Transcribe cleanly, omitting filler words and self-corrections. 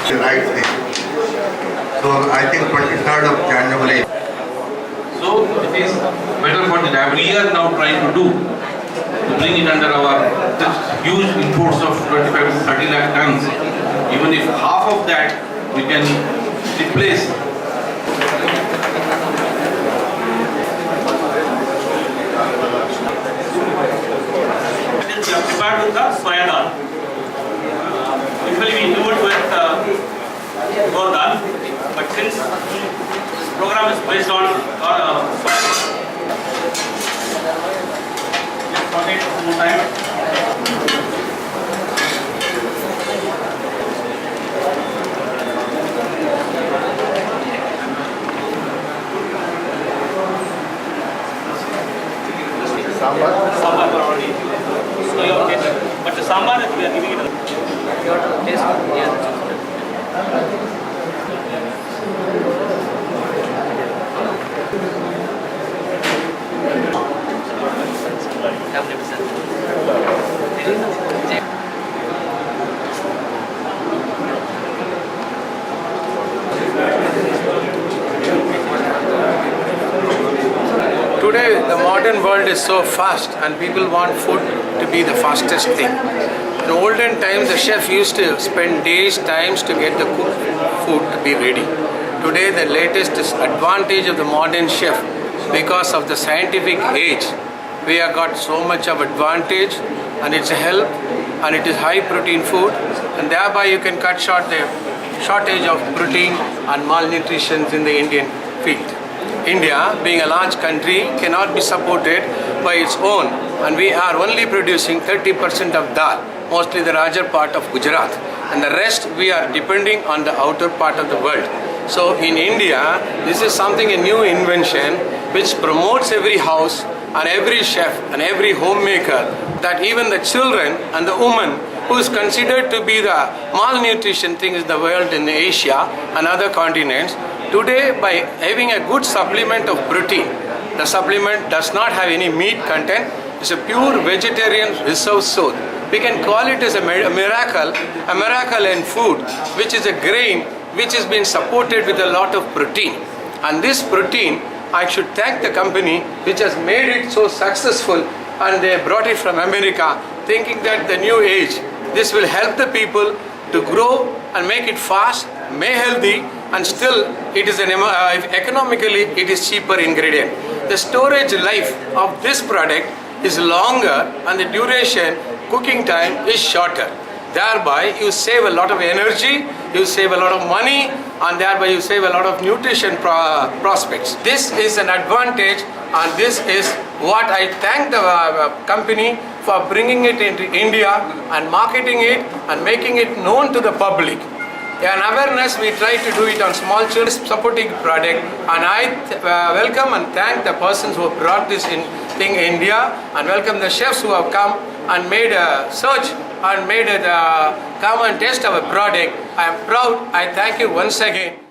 the right thing. So I think 23rd of January. So it is better for the lab. We are now trying to do to bring it under our huge imports of 25 to 30 lakh tons. Even if half of that we can replace. We are prepared with the soya dal. Usually we do it with gur dal, but since this program is based on soya dal, just saute it one more time. Sambar already. So you have tasted. But the sambar we are giving it. You have to taste. Yeah. Today, the modern world is so fast and people want food to be the fastest thing. In olden times, the chef used to spend days, times to get the cooked food to be ready. Today, the latest advantage of the modern chef, because of the scientific age, we have got so much of advantage, and it's a help, and it is high protein food, and thereby you can cut short the shortage of protein and malnutrition in the Indian field. India, being a large country, cannot be supported by its own, and we are only producing 30% of dal, mostly the larger part of Gujarat, and the rest we are depending on the outer part of the world. So in India, this is something, a new invention, which promotes every house and every chef and every homemaker, that even the children and the woman who is considered to be the malnutrition thing in the world, in Asia and other continents, today by having a good supplement of protein, the supplement does not have any meat content, it's a pure vegetarian reserve source. We can call it as a miracle in food, which is a grain which has been supported with a lot of protein. And this protein, I should thank the company which has made it so successful, and they brought it from America, thinking that the new age, this will help the people to grow and make it fast, may healthy, and still it is economically it is cheaper ingredient. The storage life of this product is longer and the duration, cooking time is shorter. Thereby you save a lot of energy, you save a lot of money, and thereby you save a lot of nutrition prospects. This is an advantage, and this is what I thank the company for bringing it into India and marketing it and making it known to the public. An awareness, we try to do it on small children supporting product, and I welcome and thank the persons who have brought this in India, and welcome the chefs who have come and made a search and made it come and taste our product. I am proud. I thank you once again.